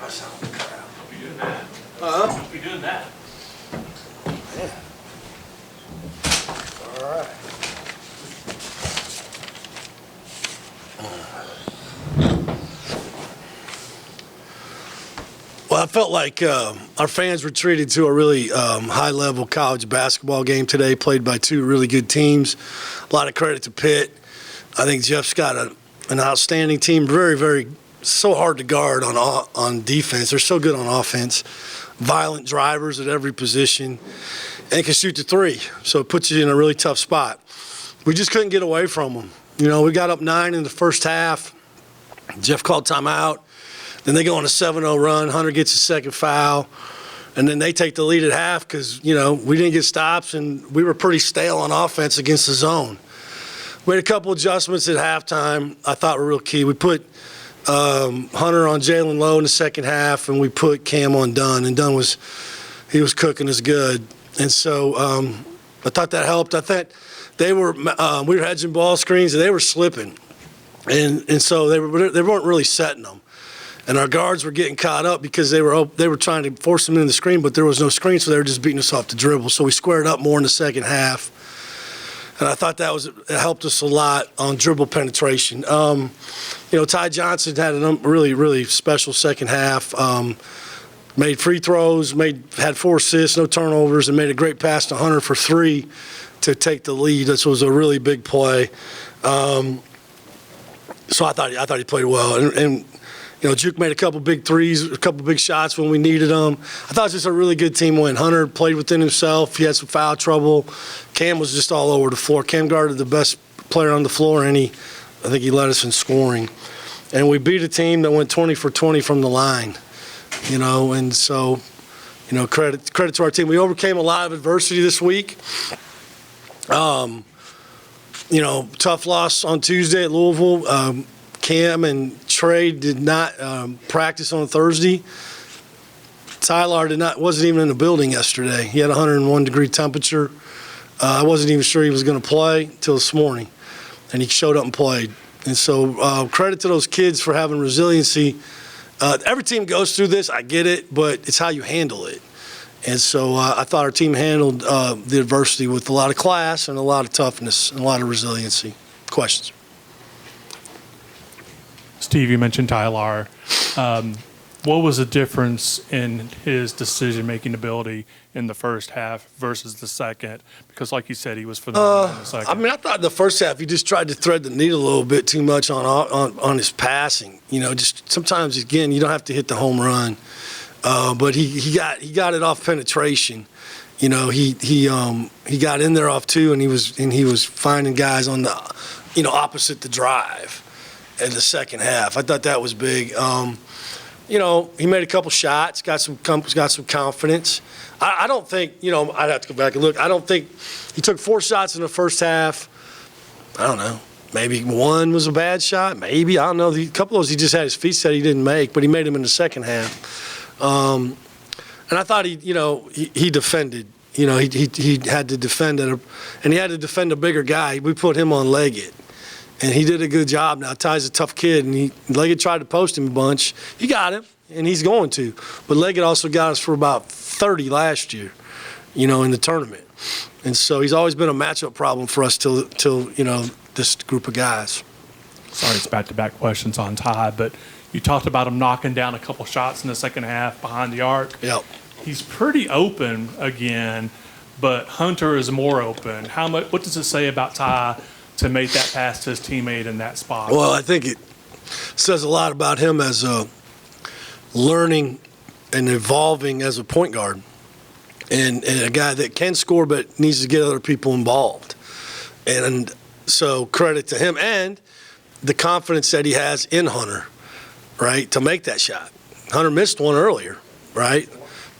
I sound like crap. Don't be doing that. Huh? Don't be doing that. Yeah. All right. Well, I felt like our fans were treated to a really high-level college basketball game today, played by two really good teams. A lot of credit to Pitt. I think Jeff's got an outstanding team, very, very so hard to guard on defense. They're so good on offense. Violent drivers at every position, and can shoot the three. So it puts you in a really tough spot. We just couldn't get away from them. You know, we got up 9 in the first half. Jeff called timeout. Then they go on a 7-0 run. Hunter gets a second foul. And then they take the lead at half because, you know, we didn't get stops and we were pretty stale on offense against the zone. We had a couple adjustments at halftime I thought were real key. We put Hunter on Jalen Lowe in the second half, and we put Cam on Dunn. And Dunn was cooking us good. And so I thought that helped. I thought we were hedging ball screens and they were slipping. And so they weren't really setting them. And our guards were getting caught up because they were trying to force them into the screen, but there was no screen, so they were just beating us off the dribble. So we squared up more in the second half. And I thought it helped us a lot on dribble penetration. You know, Ty Johnson had a really, really special second half. Made free throws, had 4 assists, no turnovers, and made a great pass to Hunter for 3 to take the lead. This was a really big play. So I thought he played well. And you know, Juke made a couple big threes, a couple big shots when we needed them. I thought it was just a really good team win. Hunter played within himself. He had some foul trouble. Cam was just all over the floor. Cam guarded the best player on the floor, and I think he led us in scoring. And we beat a team that went 20 for 20 from the line, you know, and so, you know, credit to our team. We overcame a lot of adversity this week. You know, tough loss on Tuesday at Louisville. Cam and Trey did not practice on Thursday. Tyler wasn't even in the building yesterday. He had 101-degree temperature. I wasn't even sure he was going to play till this morning, and he showed up and played. And so credit to those kids for having resiliency. Every team goes through this. I get it, but it's how you handle it. And so I thought our team handled the adversity with a lot of class and a lot of toughness and a lot of resiliency. Questions? Steve, you mentioned Tyler. What was the difference in his decision-making ability in the first half versus the second? Because, like you said, he was phenomenal in the second. I mean, I thought in the first half he just tried to thread the needle a little bit too much on his passing. You know, just sometimes, again, you don't have to hit the home run. But he got it off penetration. You know, he got in there off 2, and he was finding guys on the, you know, opposite the drive in the second half. I thought that was big. You know, he made a couple shots, got some confidence. I don't think, you know, I'd have to go back and look. I don't think he took 4 shots in the first half. I don't know. Maybe 1 was a bad shot. Maybe, I don't know. A couple of those he just had his feet set he didn't make, but he made them in the second half. And I thought he defended. You know, he had to defend and he had to defend a bigger guy. We put him on Leggett, and he did a good job. Now Ty's a tough kid, and Leggett tried to post him a bunch. He got him, and he's going to. But Leggett also got us for about 30 last year, you know, in the tournament. And so he's always been a matchup problem for us till you know, this group of guys. Sorry, it's back-to-back questions on Ty, but you talked about him knocking down a couple shots in the second half behind the arc. Yep. He's pretty open again, but Hunter is more open. What does it say about Ty to make that pass to his teammate in that spot? Well, I think it says a lot about him as learning and evolving as a point guard and a guy that can score but needs to get other people involved. And so credit to him and the confidence that he has in Hunter, right, to make that shot. Hunter missed one earlier, right?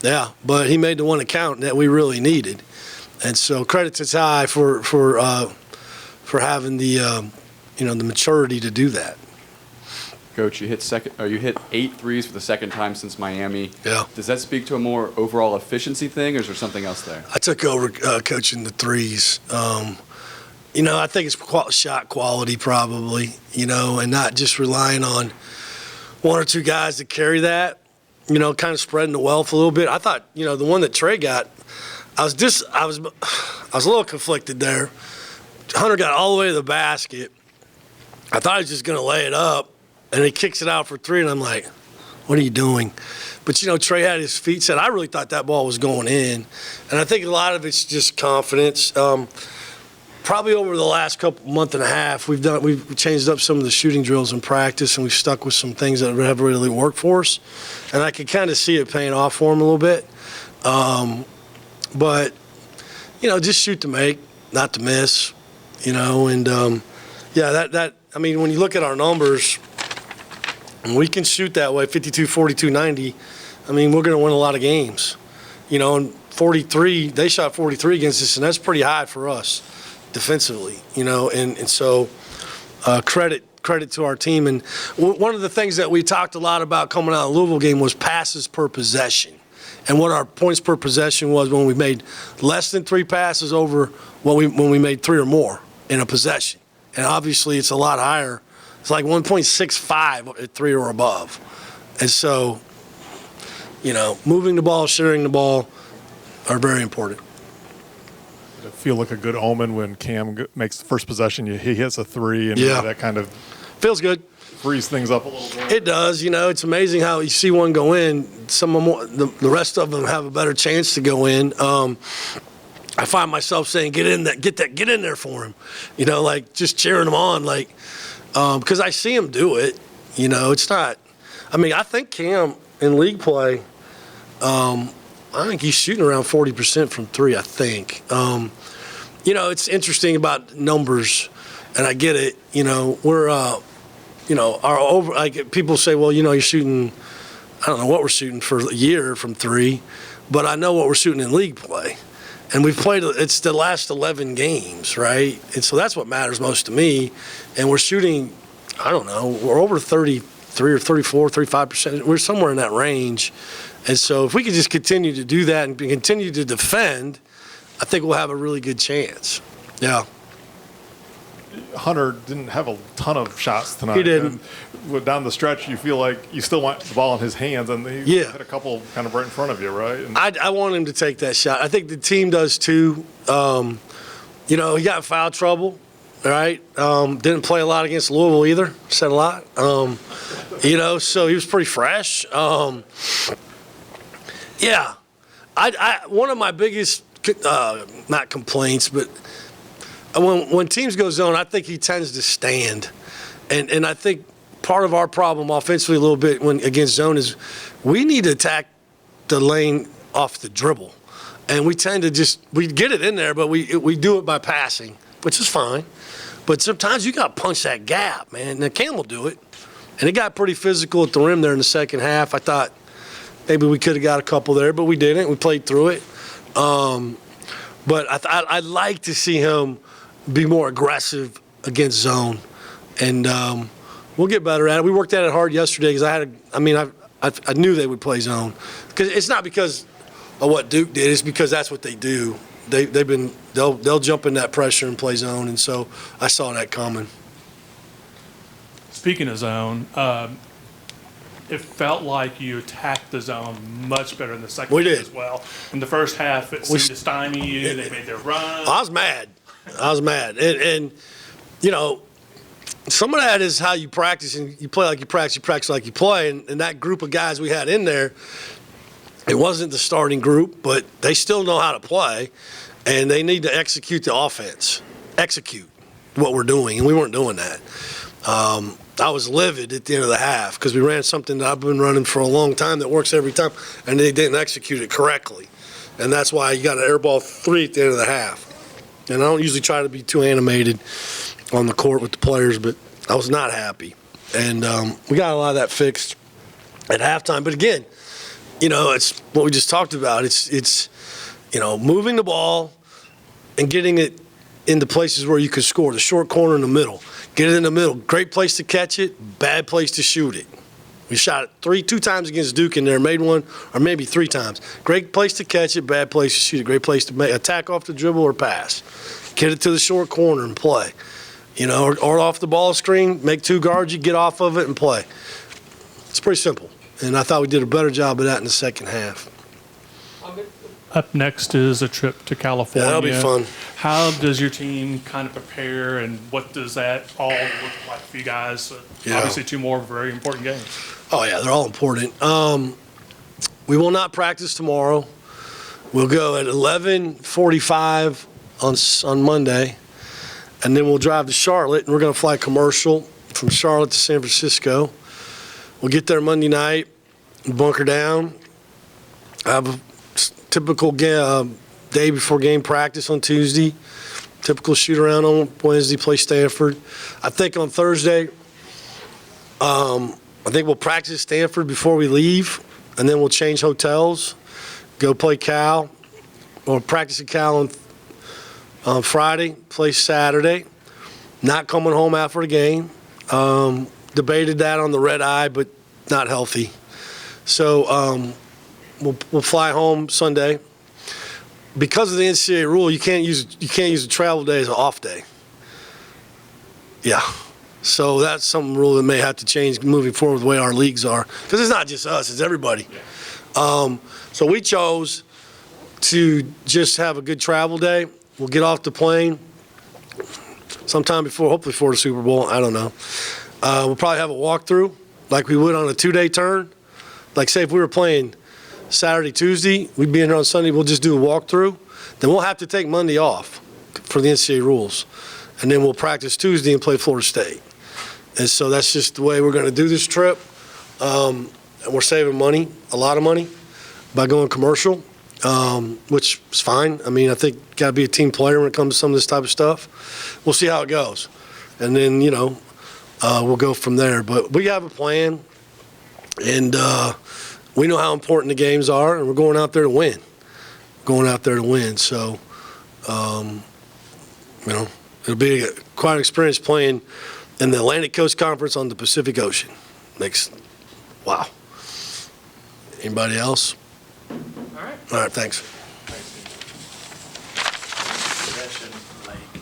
Yeah, but he made the one count that we really needed. And so credit to Ty for having the you know, the maturity to do that. Coach, you hit 8 threes for the second time since Miami. Yeah. Does that speak to a more overall efficiency thing, or is there something else there? I took over coaching the threes. You know, I think it's shot quality probably, you know, and not just relying on 1 or 2 guys to carry that. kind of spreading the wealth a little bit. I thought, the one that Trey got, I was a little conflicted there. Hunter got all the way to the basket. I thought he was just going to lay it up, and he kicks it out for three, and I'm like, what are you doing? But, Trey had his feet set. I really thought that ball was going in, and I think a lot of it's just confidence. Probably over the last month and a half, we've changed up some of the shooting drills in practice, and we've stuck with some things that have really worked for us, and I could kind of see it paying off for him a little bit. But, just shoot to make, not to miss, and when you look at our numbers, we can shoot that way, 52, 42, 90. We're going to win a lot of games. And 43, they shot 43 against us, and that's pretty high for us defensively, and so credit to our team. And one of the things that we talked a lot about coming out of the Louisville game was passes per possession. And what our points per possession was when we made less than 3 passes over when we made 3 or more in a possession. And obviously it's a lot higher. It's like 1.65 at 3 or above. And so, moving the ball, sharing the ball are very important. Did it feel like a good omen when Cam makes the first possession, he hits a 3, and that kind of feels good. Frees things up a little bit? It does. It's amazing how you see one go in, the rest of them have a better chance to go in. I find myself saying, get in there for him. Just cheering him on, because I see him do it. It's not. I think Cam in league play, I think he's shooting around 40% from 3, I think. It's interesting about numbers, and I get it. We're, our over, people say, well, you're shooting, I don't know what we're shooting for a year from 3, but I know what we're shooting in league play. And we've played, it's the last 11 games, right? And so that's what matters most to me. And we're shooting, I don't know, we're over 33 or 34, 35%. We're somewhere in that range. And so if we could just continue to do that and continue to defend, I think we'll have a really good chance. Yeah. Hunter didn't have a ton of shots tonight. He didn't. And down the stretch, you feel like you still want the ball in his hands, and he hit a couple kind of right in front of you, right? And I want him to take that shot. I think the team does too. He got in foul trouble, right? Didn't play a lot against Louisville either. Said a lot. So he was pretty fresh. Yeah. One of my biggest, not complaints, but when teams go zone, I think he tends to stand. And I think part of our problem offensively a little bit against zone is we need to attack the lane off the dribble. And we tend to we get it in there, but we do it by passing, which is fine. But sometimes you got to punch that gap, man. Now, Cam will do it. And it got pretty physical at the rim there in the second half. I thought maybe we could have got a couple there, but we didn't. We played through it. But I'd like to see him be more aggressive against zone. And we'll get better at it. We worked at it hard yesterday because I knew they would play zone. Because it's not because of what Duke did. It's because that's what they do. They'll jump in that pressure and play zone. And so I saw that coming. Speaking of zone, it felt like you attacked the zone much better in the second half as well. In the first half, it seemed to stymie you. They made their run. I was mad. And some of that is how you practice, and you play like you practice like you play. And that group of guys we had in there, it wasn't the starting group, but they still know how to play, and they need to execute the offense, execute what we're doing, and we weren't doing that. I was livid at the end of the half because we ran something that I've been running for a long time that works every time, and they didn't execute it correctly. And that's why you got an air ball 3 at the end of the half. And I don't usually try to be too animated on the court with the players, but I was not happy. And we got a lot of that fixed at halftime. But again, it's what we just talked about. It's moving the ball and getting it into places where you could score, the short corner in the middle. Get it in the middle. Great place to catch it, bad place to shoot it. We shot it 2 times against Duke in there, made one, or maybe 3 times. Great place to catch it, bad place to shoot it. Great place to attack off the dribble or pass. Get it to the short corner and play. Or off the ball screen, make 2 guards, you get off of it and play. It's pretty simple. and I thought we did a better job of that in the second half. Up next is a trip to California. Yeah, that'll be fun. How does your team kind of prepare, and what does that all look like for you guys? Yeah. Obviously, two more very important games. Oh, yeah, they're all important. We will not practice tomorrow. We'll go at 11:45 on Monday, and then we'll drive to Charlotte, and we're going to fly commercial from Charlotte to San Francisco. We'll get there Monday night, bunker down, have a typical day before game practice on Tuesday, typical shoot around on Wednesday, play Stanford. I think on Thursday, I think we'll practice Stanford before we leave, and then we'll change hotels, go play Cal, or practice at Cal on Friday, play Saturday, not coming home after the game. Debated that on the red eye, but not healthy. So we'll fly home Sunday. Because of the NCAA rule, you can't use the travel day as an off day. Yeah. So that's some rule that may have to change moving forward with the way our leagues are. Because it's not just us, it's everybody. So we chose to just have a good travel day. We'll get off the plane sometime before, hopefully before the Super Bowl. I don't know. We'll probably have a walkthrough like we would on a 2-day turn. Like, say, if we were playing Saturday, Tuesday, we'd be in here on Sunday, we'll just do a walkthrough. Then we'll have to take Monday off for the NCAA rules. And then we'll practice Tuesday and play Florida State. And so that's just the way we're going to do this trip. And we're saving money, a lot of money, by going commercial, which is fine. I mean, I think got to be a team player when it comes to some of this type of stuff. We'll see how it goes. And then, we'll go from there. But we have a plan, and we know how important the games are, and we're going out there to win. So, it'll be quite an experience playing in the Atlantic Coast Conference on the Pacific Ocean. Wow. Anybody else? All right, thanks. Possession, like